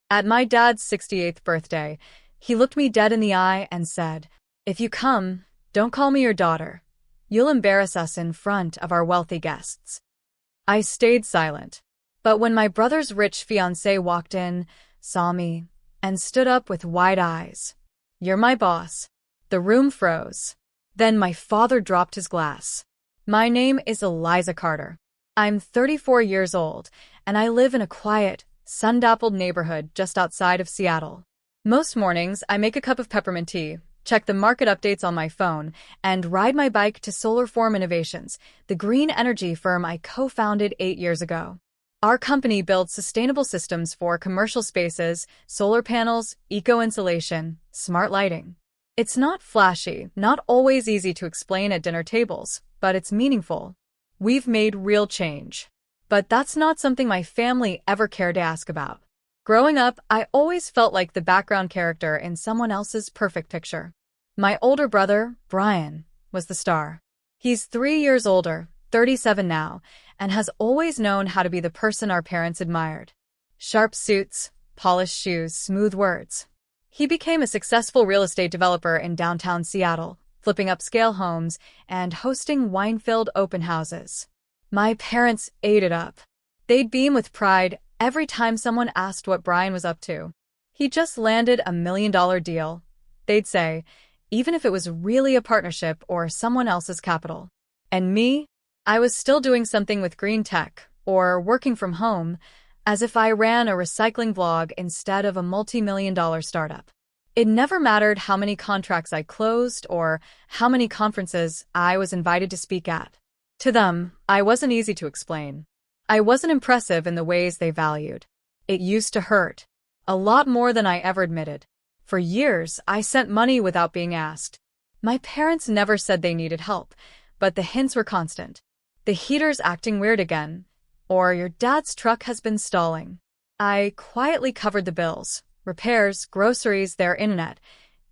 At my dad's 68th birthday, he looked me dead in the eye and said, "If you come, don't call me your daughter. You'll embarrass us in front of our wealthy guests." I stayed silent. But when my brother's rich fiancée walked in, saw me, and stood up with wide eyes, "You're my boss." The room froze. Then my father dropped his glass. "My name is Eliza Carter. I'm 34 years old, and I live in a quiet, sun-dappled neighborhood just outside of Seattle. Most mornings, I make a cup of peppermint tea, check the market updates on my phone, and ride my bike to Solar Form Innovations, the green energy firm I co-founded 8 years ago. Our company builds sustainable systems for commercial spaces, solar panels, eco-insulation, smart lighting. It's not flashy, not always easy to explain at dinner tables, but it's meaningful. We've made real change. But that's not something my family ever cared to ask about. Growing up, I always felt like the background character in someone else's perfect picture. My older brother, Brian, was the star. He's 3 years older, 37 now, and has always known how to be the person our parents admired. Sharp suits, polished shoes, smooth words. He became a successful real estate developer in downtown Seattle, flipping upscale homes and hosting wine-filled open houses. My parents ate it up. They'd beam with pride every time someone asked what Brian was up to. He just landed a $1 million deal, they'd say, even if it was really a partnership or someone else's capital. And me? I was still doing something with green tech, or working from home, as if I ran a recycling blog instead of a multi-million-dollar startup. It never mattered how many contracts I closed or how many conferences I was invited to speak at. To them, I wasn't easy to explain. I wasn't impressive in the ways they valued. It used to hurt. A lot more than I ever admitted. For years, I sent money without being asked. My parents never said they needed help, but the hints were constant. "The heater's acting weird again," or "Your dad's truck has been stalling." I quietly covered the bills, repairs, groceries, their internet,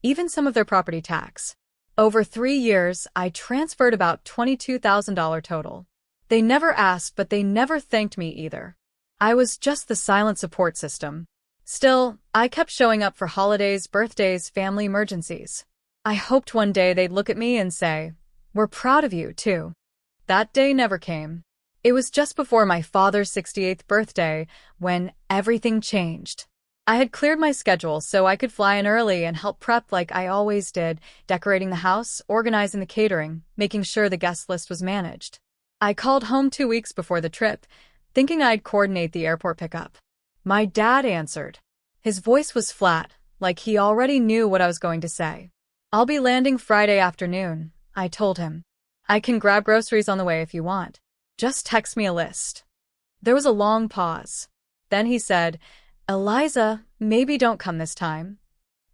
even some of their property tax. Over 3 years, I transferred about $22,000 total. They never asked, but they never thanked me either. I was just the silent support system. Still, I kept showing up for holidays, birthdays, family emergencies. I hoped one day they'd look at me and say, "We're proud of you, too." That day never came. It was just before my father's 68th birthday when everything changed. I had cleared my schedule so I could fly in early and help prep like I always did, decorating the house, organizing the catering, making sure the guest list was managed. I called home 2 weeks before the trip, thinking I'd coordinate the airport pickup. My dad answered. His voice was flat, like he already knew what I was going to say. "I'll be landing Friday afternoon," I told him. "I can grab groceries on the way if you want. Just text me a list." There was a long pause. Then he said, "Eliza, maybe don't come this time."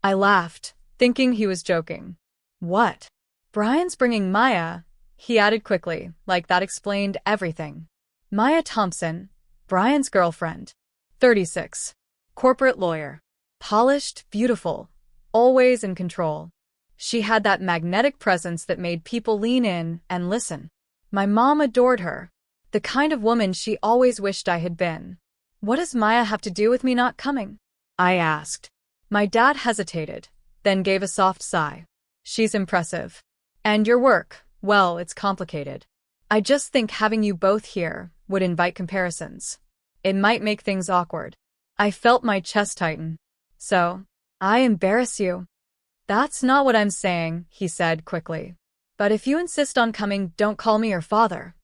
I laughed, thinking he was joking. "What?" "Brian's bringing Maya," he added quickly, like that explained everything. Maya Thompson, Brian's girlfriend. 36. Corporate lawyer. Polished, beautiful, always in control. She had that magnetic presence that made people lean in and listen. My mom adored her, the kind of woman she always wished I had been. "What does Maya have to do with me not coming?" I asked. My dad hesitated, then gave a soft sigh. "She's impressive. And your work, well, it's complicated. I just think having you both here would invite comparisons. It might make things awkward." I felt my chest tighten. "So, I embarrass you?" "That's not what I'm saying," he said quickly. "But if you insist on coming, don't call me your father."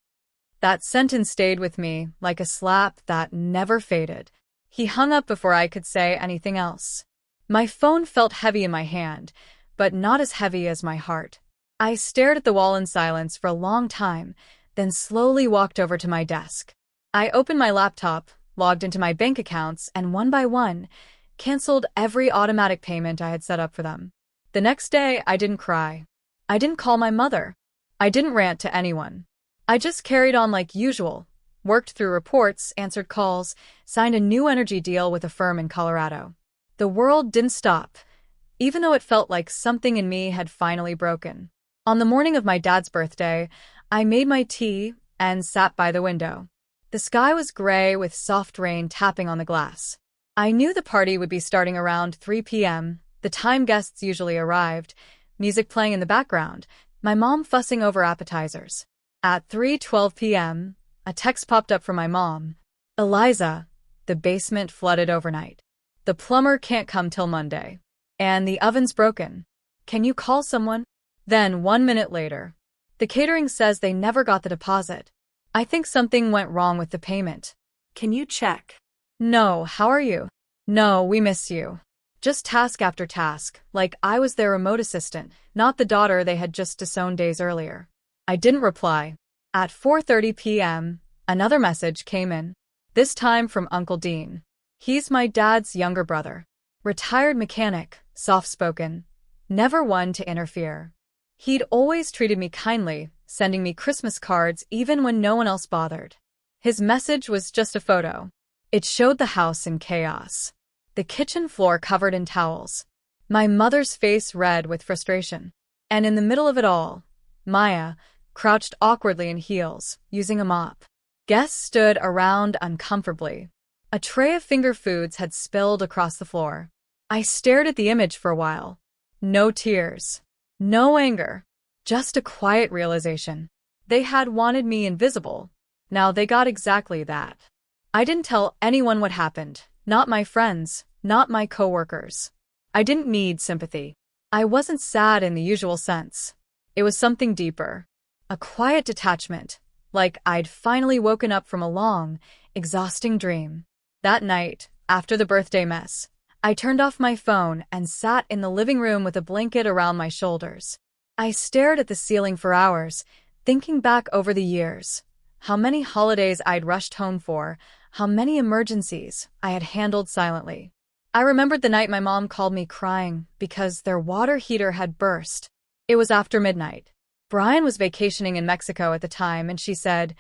That sentence stayed with me like a slap that never faded. He hung up before I could say anything else. My phone felt heavy in my hand, but not as heavy as my heart. I stared at the wall in silence for a long time, then slowly walked over to my desk. I opened my laptop, logged into my bank accounts, and one by one, canceled every automatic payment I had set up for them. The next day, I didn't cry. I didn't call my mother. I didn't rant to anyone. I just carried on like usual, worked through reports, answered calls, signed a new energy deal with a firm in Colorado. The world didn't stop, even though it felt like something in me had finally broken. On the morning of my dad's birthday, I made my tea and sat by the window. The sky was gray with soft rain tapping on the glass. I knew the party would be starting around 3 p.m., the time guests usually arrived, music playing in the background, my mom fussing over appetizers. At 3:12 p.m., a text popped up from my mom. Eliza, the basement flooded overnight. The plumber can't come till Monday. And the oven's broken. Can you call someone? Then 1 minute later, the catering says they never got the deposit. I think something went wrong with the payment. Can you check? No, how are you? No, we miss you. Just task after task, like I was their remote assistant, not the daughter they had just disowned days earlier. I didn't reply. At 4:30 p.m., another message came in, this time from Uncle Dean. He's my dad's younger brother. Retired mechanic, soft-spoken, never one to interfere. He'd always treated me kindly, sending me Christmas cards even when no one else bothered. His message was just a photo. It showed the house in chaos. The kitchen floor covered in towels. My mother's face red with frustration. And in the middle of it all, Maya, crouched awkwardly in heels, using a mop. Guests stood around uncomfortably. A tray of finger foods had spilled across the floor. I stared at the image for a while. No tears. No anger. Just a quiet realization. They had wanted me invisible. Now they got exactly that. I didn't tell anyone what happened. Not my friends. Not my coworkers. I didn't need sympathy. I wasn't sad in the usual sense. It was something deeper. A quiet detachment, like I'd finally woken up from a long, exhausting dream. That night, after the birthday mess, I turned off my phone and sat in the living room with a blanket around my shoulders. I stared at the ceiling for hours, thinking back over the years. How many holidays I'd rushed home for, how many emergencies I had handled silently. I remembered the night my mom called me crying because their water heater had burst. It was after midnight. Brian was vacationing in Mexico at the time, and she said,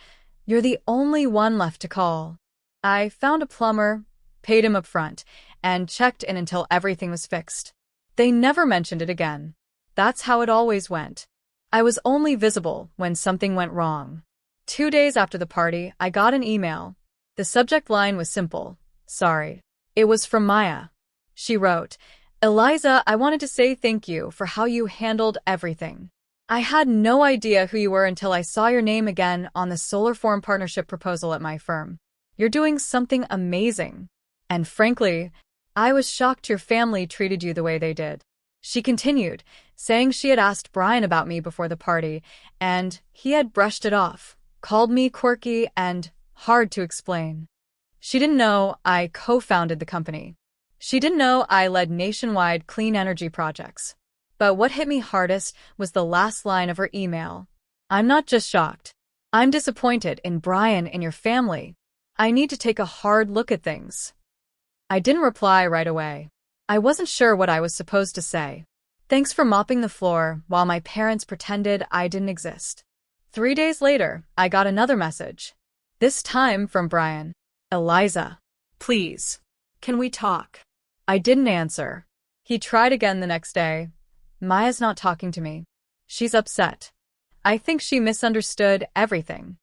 "You're the only one left to call." I found a plumber, paid him up front, and checked in until everything was fixed. They never mentioned it again. That's how it always went. I was only visible when something went wrong. 2 days after the party, I got an email. The subject line was simple, "Sorry." It was from Maya. She wrote, "Eliza, I wanted to say thank you for how you handled everything. I had no idea who you were until I saw your name again on the solar farm partnership proposal at my firm. You're doing something amazing. And frankly, I was shocked your family treated you the way they did." She continued, saying she had asked Brian about me before the party, and he had brushed it off, called me quirky and hard to explain. She didn't know I co-founded the company. She didn't know I led nationwide clean energy projects. But what hit me hardest was the last line of her email. "I'm not just shocked. I'm disappointed in Brian and your family. I need to take a hard look at things." I didn't reply right away. I wasn't sure what I was supposed to say. Thanks for mopping the floor while my parents pretended I didn't exist. 3 days later, I got another message. This time from Brian. "Eliza, please, can we talk?" I didn't answer. He tried again the next day. "Maya's not talking to me. She's upset. I think she misunderstood everything."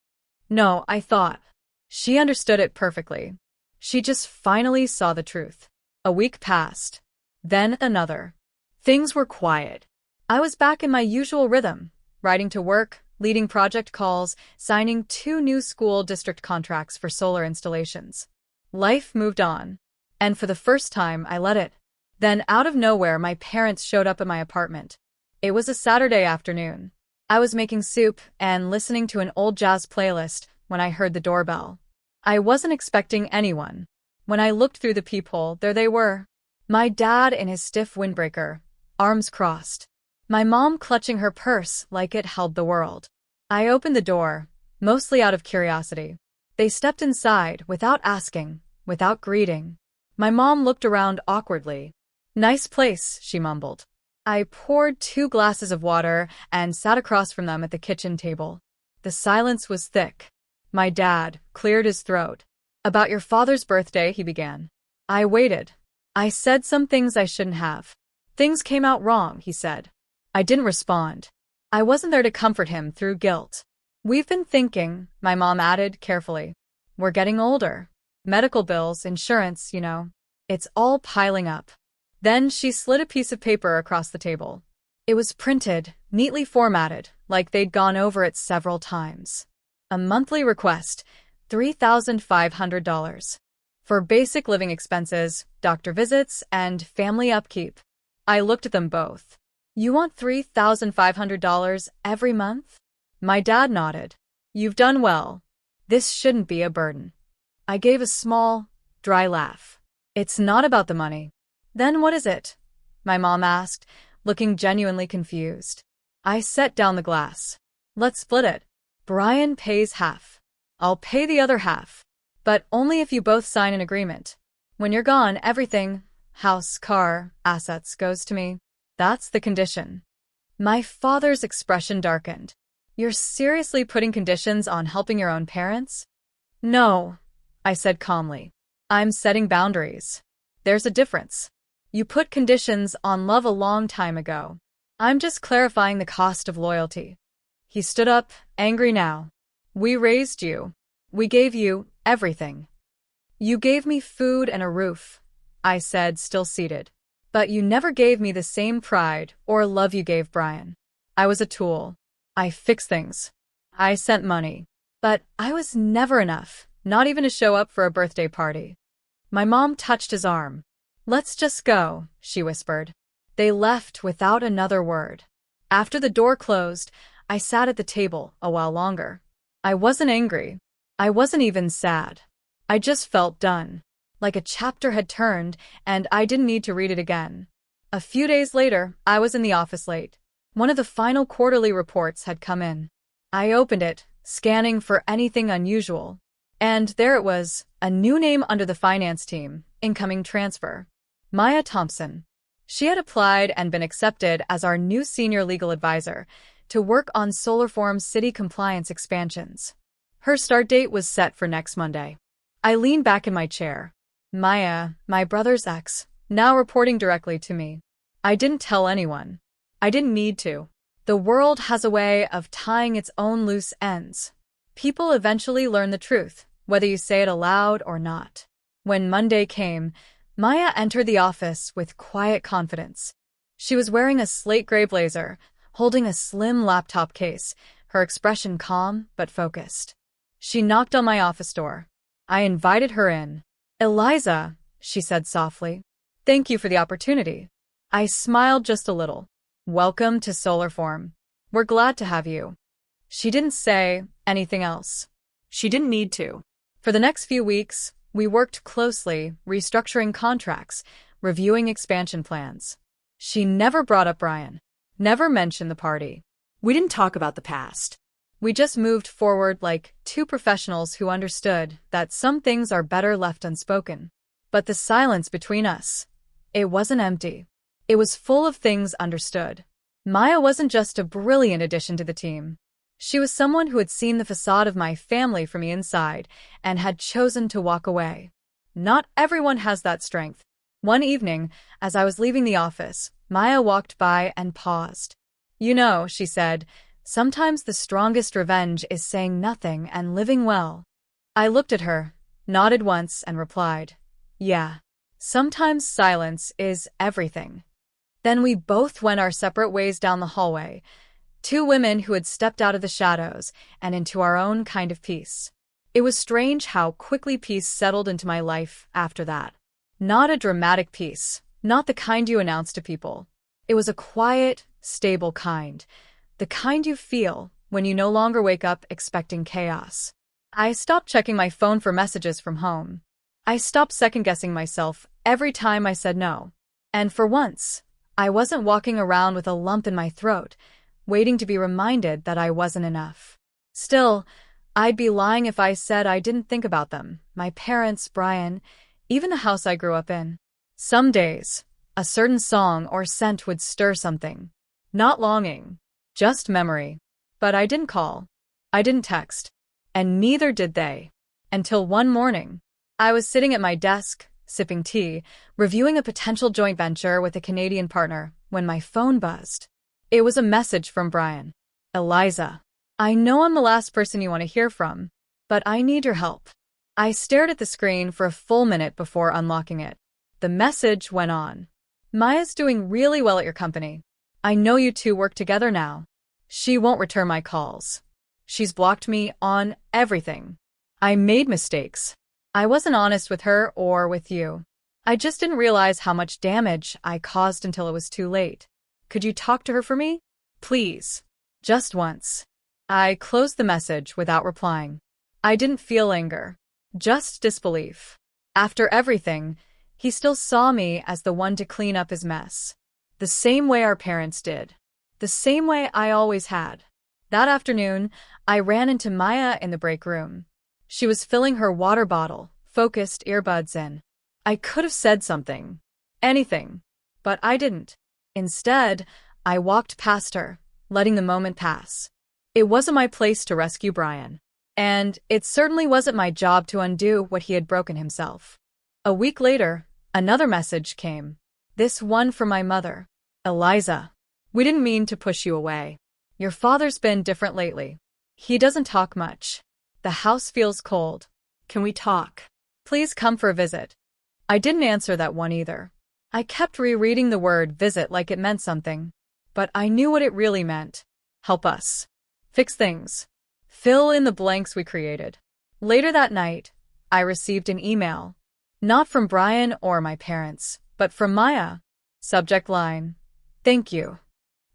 No, I thought. She understood it perfectly. She just finally saw the truth. A week passed. Then another. Things were quiet. I was back in my usual rhythm, riding to work, leading project calls, signing 2 new school district contracts for solar installations. Life moved on. And for the first time, I let it. Then, out of nowhere, my parents showed up at my apartment. It was a Saturday afternoon. I was making soup and listening to an old jazz playlist when I heard the doorbell. I wasn't expecting anyone. When I looked through the peephole, there they were. My dad in his stiff windbreaker, arms crossed. My mom clutching her purse like it held the world. I opened the door, mostly out of curiosity. They stepped inside without asking, without greeting. My mom looked around awkwardly. "Nice place," she mumbled. I poured 2 glasses of water and sat across from them at the kitchen table. The silence was thick. My dad cleared his throat. "About your father's birthday," he began. I waited. I said some things I shouldn't have. "Things came out wrong," he said. I didn't respond. I wasn't there to comfort him through guilt. "We've been thinking," my mom added carefully. "We're getting older. Medical bills, insurance, you know." It's all piling up. Then she slid a piece of paper across the table. It was printed, neatly formatted, like they'd gone over it several times. A monthly request, $3,500. For basic living expenses, doctor visits, and family upkeep. I looked at them both. You want $3,500 every month? My dad nodded. You've done well. This shouldn't be a burden. I gave a small, dry laugh. It's not about the money. Then what is it? My mom asked, looking genuinely confused. I set down the glass. Let's split it. Brian pays half. I'll pay the other half. But only if you both sign an agreement. When you're gone, everything, house, car, assets, goes to me. That's the condition. My father's expression darkened. You're seriously putting conditions on helping your own parents? No, I said calmly. I'm setting boundaries. There's a difference. You put conditions on love a long time ago. I'm just clarifying the cost of loyalty. He stood up, angry now. We raised you. We gave you everything. You gave me food and a roof, I said, still seated. But you never gave me the same pride or love you gave Brian. I was a tool. I fixed things. I sent money. But I was never enough, not even to show up for a birthday party. My mom touched his arm. Let's just go, she whispered. They left without another word. After the door closed, I sat at the table a while longer. I wasn't angry. I wasn't even sad. I just felt done. Like a chapter had turned, and I didn't need to read it again. A few days later, I was in the office late. One of the final quarterly reports had come in. I opened it, scanning for anything unusual. And there it was, a new name under the finance team, incoming transfer. Maya Thompson. She had applied and been accepted as our new senior legal advisor to work on Solarform's city compliance expansions. Her start date was set for next Monday. I leaned back in my chair. Maya, my brother's ex, now reporting directly to me. I didn't tell anyone. I didn't need to. The world has a way of tying its own loose ends. People eventually learn the truth, whether you say it aloud or not. When Monday came, Maya entered the office with quiet confidence. She was wearing a slate gray blazer, holding a slim laptop case, her expression calm but focused. She knocked on my office door. I invited her in. Eliza, she said softly. Thank you for the opportunity. I smiled just a little. Welcome to Solarform. We're glad to have you. She didn't say anything else. She didn't need to. For the next few weeks, we worked closely, restructuring contracts, reviewing expansion plans. She never brought up Brian. Never mentioned the party. We didn't talk about the past. We just moved forward like two professionals who understood that some things are better left unspoken. But the silence between us, it wasn't empty. It was full of things understood. Maya wasn't just a brilliant addition to the team. She was someone who had seen the facade of my family from the inside and had chosen to walk away. Not everyone has that strength. One evening, as I was leaving the office, Maya walked by and paused. You know, she said, sometimes the strongest revenge is saying nothing and living well. I looked at her, nodded once, and replied, yeah, sometimes silence is everything. Then we both went our separate ways down the hallway, two women who had stepped out of the shadows and into our own kind of peace. It was strange how quickly peace settled into my life after that. Not a dramatic peace, not the kind you announce to people. It was a quiet, stable kind. The kind you feel when you no longer wake up expecting chaos. I stopped checking my phone for messages from home. I stopped second-guessing myself every time I said no. And for once, I wasn't walking around with a lump in my throat, waiting to be reminded that I wasn't enough. Still, I'd be lying if I said I didn't think about them, my parents, Brian, even the house I grew up in. Some days, a certain song or scent would stir something. Not longing. Just memory. But I didn't call. I didn't text. And neither did they. Until one morning, I was sitting at my desk, sipping tea, reviewing a potential joint venture with a Canadian partner, when my phone buzzed. It was a message from Brian. Eliza, I know I'm the last person you want to hear from, but I need your help. I stared at the screen for a full minute before unlocking it. The message went on. Maya's doing really well at your company. I know you two work together now. She won't return my calls. She's blocked me on everything. I made mistakes. I wasn't honest with her or with you. I just didn't realize how much damage I caused until it was too late. Could you talk to her for me? Please. Just once. I closed the message without replying. I didn't feel anger. Just disbelief. After everything, he still saw me as the one to clean up his mess. The same way our parents did. The same way I always had. That afternoon, I ran into Maya in the break room. She was filling her water bottle, focused earbuds in. I could have said something. Anything. But I didn't. Instead, I walked past her, letting the moment pass. It wasn't my place to rescue Brian. And it certainly wasn't my job to undo what he had broken himself. A week later, another message came. This one from my mother. Eliza, we didn't mean to push you away. Your father's been different lately. He doesn't talk much. The house feels cold. Can we talk? Please come for a visit. I didn't answer that one either. I kept rereading the word visit like it meant something. But I knew what it really meant. Help us. Fix things. Fill in the blanks we created. Later that night, I received an email. Not from Brian or my parents, but from Maya. Subject line. Thank you.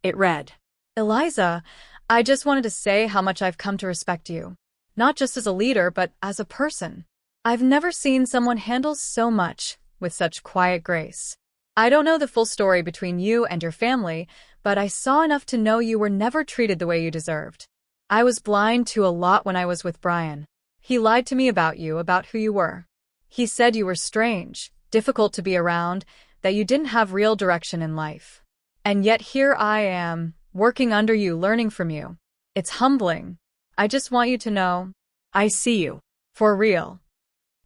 It read, Eliza, I just wanted to say how much I've come to respect you. Not just as a leader, but as a person. I've never seen someone handle so much with such quiet grace. I don't know the full story between you and your family, but I saw enough to know you were never treated the way you deserved. I was blind to a lot when I was with Brian. He lied to me about you, about who you were. He said you were strange, difficult to be around, that you didn't have real direction in life. And yet here I am, working under you, learning from you. It's humbling. I just want you to know, I see you. For real.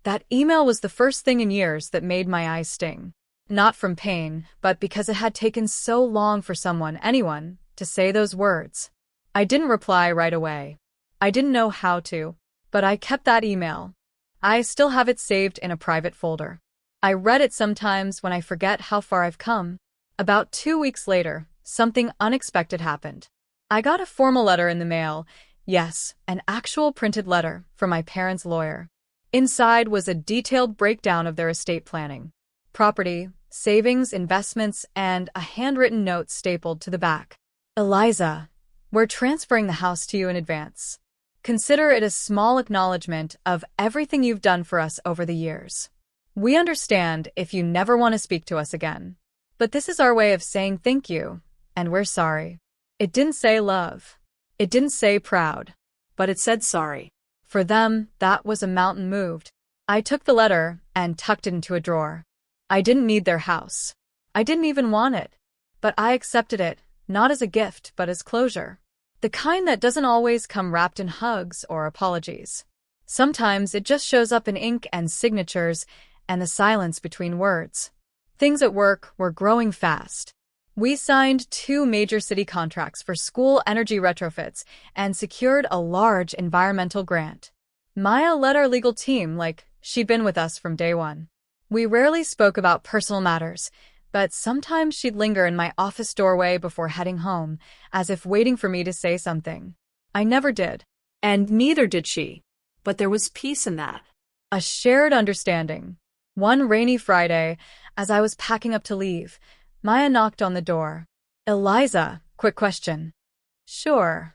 That email was the first thing in years that made my eyes sting. Not from pain, but because it had taken so long for someone, anyone, to say those words. I didn't reply right away. I didn't know how to, but I kept that email. I still have it saved in a private folder. I read it sometimes when I forget how far I've come. About 2 weeks later, something unexpected happened. I got a formal letter in the mail. Yes, an actual printed letter from my parents' lawyer. Inside was a detailed breakdown of their estate planning. Property, savings, investments, and a handwritten note stapled to the back. Eliza, we're transferring the house to you in advance. Consider it a small acknowledgement of everything you've done for us over the years. We understand if you never want to speak to us again. But this is our way of saying thank you, and we're sorry. It didn't say love. It didn't say proud. But it said sorry. For them, that was a mountain moved. I took the letter and tucked it into a drawer. I didn't need their house. I didn't even want it. But I accepted it, not as a gift, but as closure. The kind that doesn't always come wrapped in hugs or apologies. Sometimes it just shows up in ink and signatures and the silence between words. Things at work were growing fast. We signed 2 major city contracts for school energy retrofits and secured a large environmental grant. Maya led our legal team like she'd been with us from day one. We rarely spoke about personal matters, but sometimes she'd linger in my office doorway before heading home, as if waiting for me to say something. I never did. And neither did she. But there was peace in that. A shared understanding. One rainy Friday, as I was packing up to leave, Maya knocked on the door. Eliza, quick question. Sure,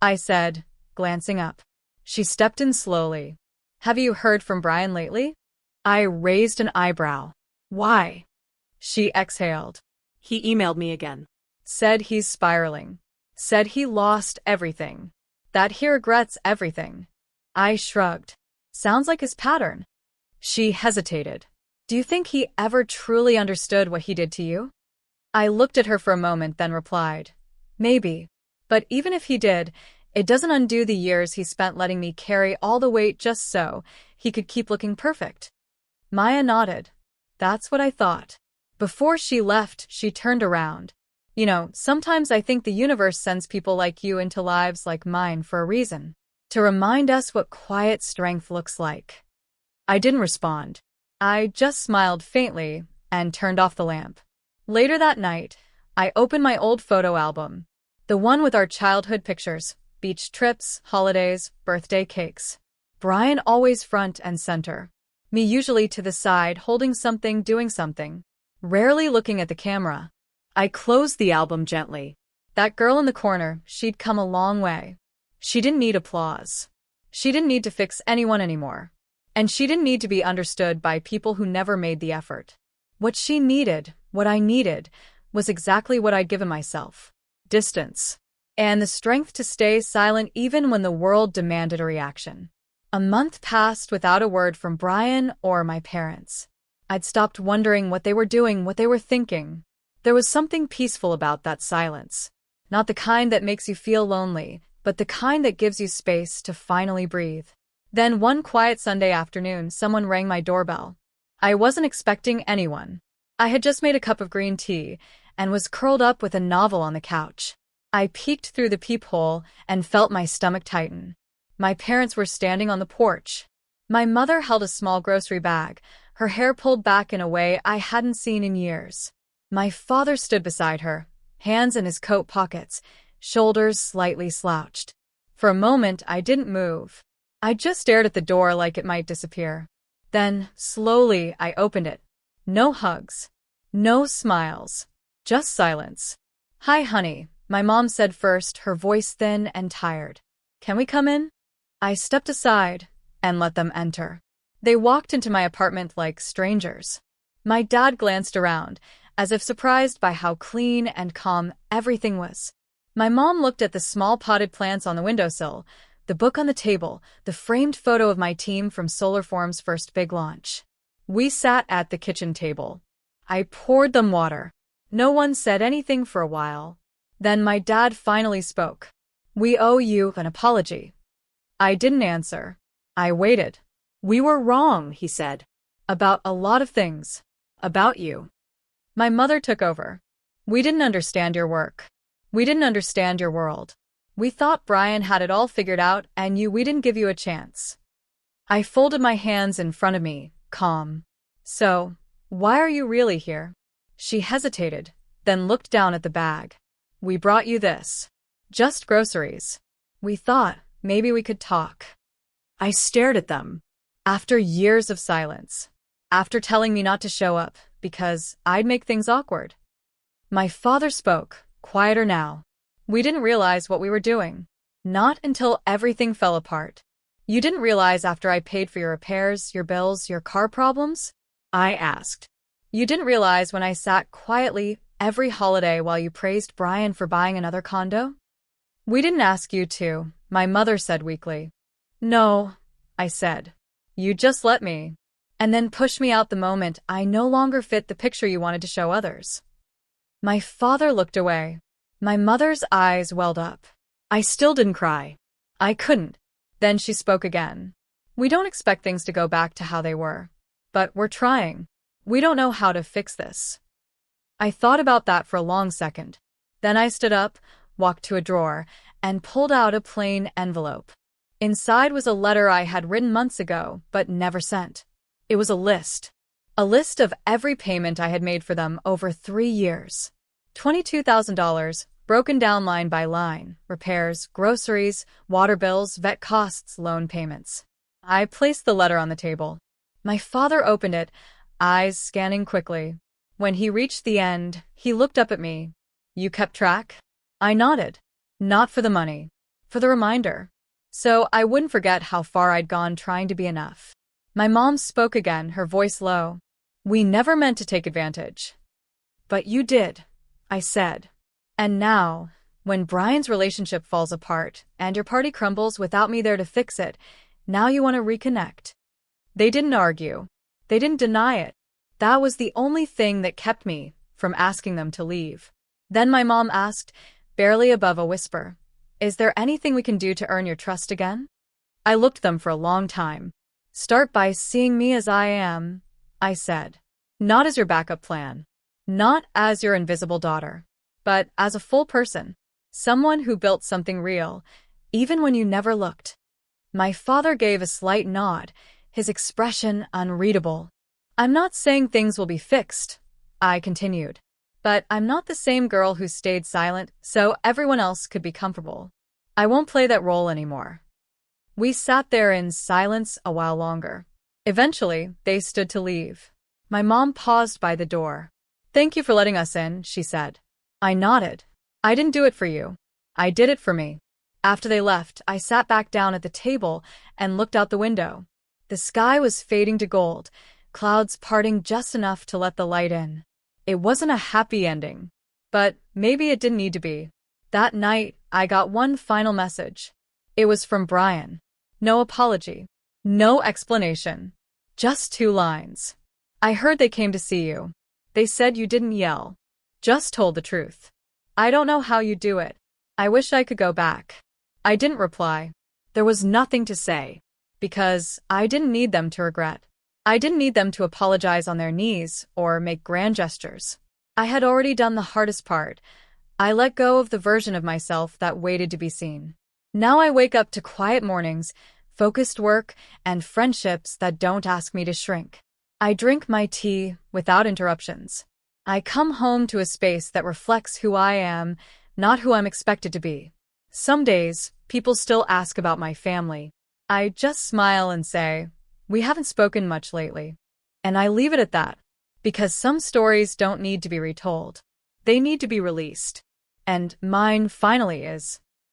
I said, glancing up. She stepped in slowly. Have you heard from Brian lately? I raised an eyebrow. Why? She exhaled. He emailed me again. Said he's spiraling. Said he lost everything. That he regrets everything. I shrugged. Sounds like his pattern. She hesitated. Do you think he ever truly understood what he did to you? I looked at her for a moment, then replied, maybe. But even if he did, it doesn't undo the years he spent letting me carry all the weight just so he could keep looking perfect. Maya nodded. That's what I thought. Before she left, she turned around. You know, sometimes I think the universe sends people like you into lives like mine for a reason. To remind us what quiet strength looks like. I didn't respond. I just smiled faintly, and turned off the lamp. Later that night, I opened my old photo album, the one with our childhood pictures, beach trips, holidays, birthday cakes. Brian always front and center. Me usually to the side, holding something, doing something, rarely looking at the camera. I closed the album gently. That girl in the corner, she'd come a long way. She didn't need applause. She didn't need to fix anyone anymore. And she didn't need to be understood by people who never made the effort. What she needed, what I needed, was exactly what I'd given myself. Distance. And the strength to stay silent even when the world demanded a reaction. A month passed without a word from Brian or my parents. I'd stopped wondering what they were doing, what they were thinking. There was something peaceful about that silence. Not the kind that makes you feel lonely, but the kind that gives you space to finally breathe. Then one quiet Sunday afternoon, someone rang my doorbell. I wasn't expecting anyone. I had just made a cup of green tea and was curled up with a novel on the couch. I peeked through the peephole and felt my stomach tighten. My parents were standing on the porch. My mother held a small grocery bag, her hair pulled back in a way I hadn't seen in years. My father stood beside her, hands in his coat pockets, shoulders slightly slouched. For a moment, I didn't move. I just stared at the door like it might disappear. Then, slowly, I opened it. No hugs. No smiles. Just silence. "Hi, honey," my mom said first, her voice thin and tired. "Can we come in?" I stepped aside and let them enter. They walked into my apartment like strangers. My dad glanced around, as if surprised by how clean and calm everything was. My mom looked at the small potted plants on the windowsill, the book on the table, the framed photo of my team from Solarform's first big launch. We sat at the kitchen table. I poured them water. No one said anything for a while. Then my dad finally spoke. "We owe you an apology." I didn't answer. I waited. "We were wrong," he said. "About a lot of things. About you." My mother took over. "We didn't understand your work. We didn't understand your world. We thought Brian had it all figured out and we didn't give you a chance." I folded my hands in front of me, calm. "So, why are you really here?" She hesitated, then looked down at the bag. "We brought you this. Just groceries. We thought maybe we could talk." I stared at them. After years of silence. After telling me not to show up, because I'd make things awkward. My father spoke, quieter now. "We didn't realize what we were doing. Not until everything fell apart. You didn't realize after I paid for your repairs, your bills, your car problems?" I asked. "You didn't realize when I sat quietly every holiday while you praised Brian for buying another condo?" "We didn't ask you to," my mother said weakly. "No," I said. "You just let me. And then pushed me out the moment I no longer fit the picture you wanted to show others." My father looked away. My mother's eyes welled up. I still didn't cry. I couldn't. Then she spoke again. "We don't expect things to go back to how they were. But we're trying. We don't know how to fix this." I thought about that for a long second. Then I stood up, walked to a drawer, and pulled out a plain envelope. Inside was a letter I had written months ago, but never sent. It was a list. A list of every payment I had made for them over 3 years. $22,000, broken down line by line, repairs, groceries, water bills, vet costs, loan payments. I placed the letter on the table. My father opened it, eyes scanning quickly. When he reached the end, he looked up at me. "You kept track?" I nodded. "Not for the money. For the reminder. So I wouldn't forget how far I'd gone trying to be enough." My mom spoke again, her voice low. "We never meant to take advantage." "But you did," I said. "And now, when Brian's relationship falls apart and your party crumbles without me there to fix it, now you want to reconnect." They didn't argue. They didn't deny it. That was the only thing that kept me from asking them to leave. Then my mom asked, barely above a whisper, "Is there anything we can do to earn your trust again?" I looked at them for a long time. "Start by seeing me as I am," I said. "Not as your backup plan. Not as your invisible daughter. But as a full person. Someone who built something real, even when you never looked." My father gave a slight nod, his expression unreadable. "I'm not saying things will be fixed," I continued. But I'm not the same girl who stayed silent so everyone else could be comfortable. I won't play that role anymore. We sat there in silence a while longer. Eventually, they stood to leave. My mom paused by the door. "Thank you for letting us in," she said. I nodded. "I didn't do it for you. I did it for me." After they left, I sat back down at the table and looked out the window. The sky was fading to gold, clouds parting just enough to let the light in. It wasn't a happy ending, but maybe it didn't need to be. That night, I got one final message. It was from Brian. No apology. No explanation. Just 2 lines. "I heard they came to see you. They said you didn't yell. Just told the truth. I don't know how you do it. I wish I could go back." I didn't reply. There was nothing to say. Because I didn't need them to regret. I didn't need them to apologize on their knees or make grand gestures. I had already done the hardest part. I let go of the version of myself that waited to be seen. Now I wake up to quiet mornings, focused work, and friendships that don't ask me to shrink. I drink my tea without interruptions. I come home to a space that reflects who I am, not who I'm expected to be. Some days, people still ask about my family. I just smile and say, "We haven't spoken much lately." And I leave it at that. Because some stories don't need to be retold. They need to be released. And mine finally is.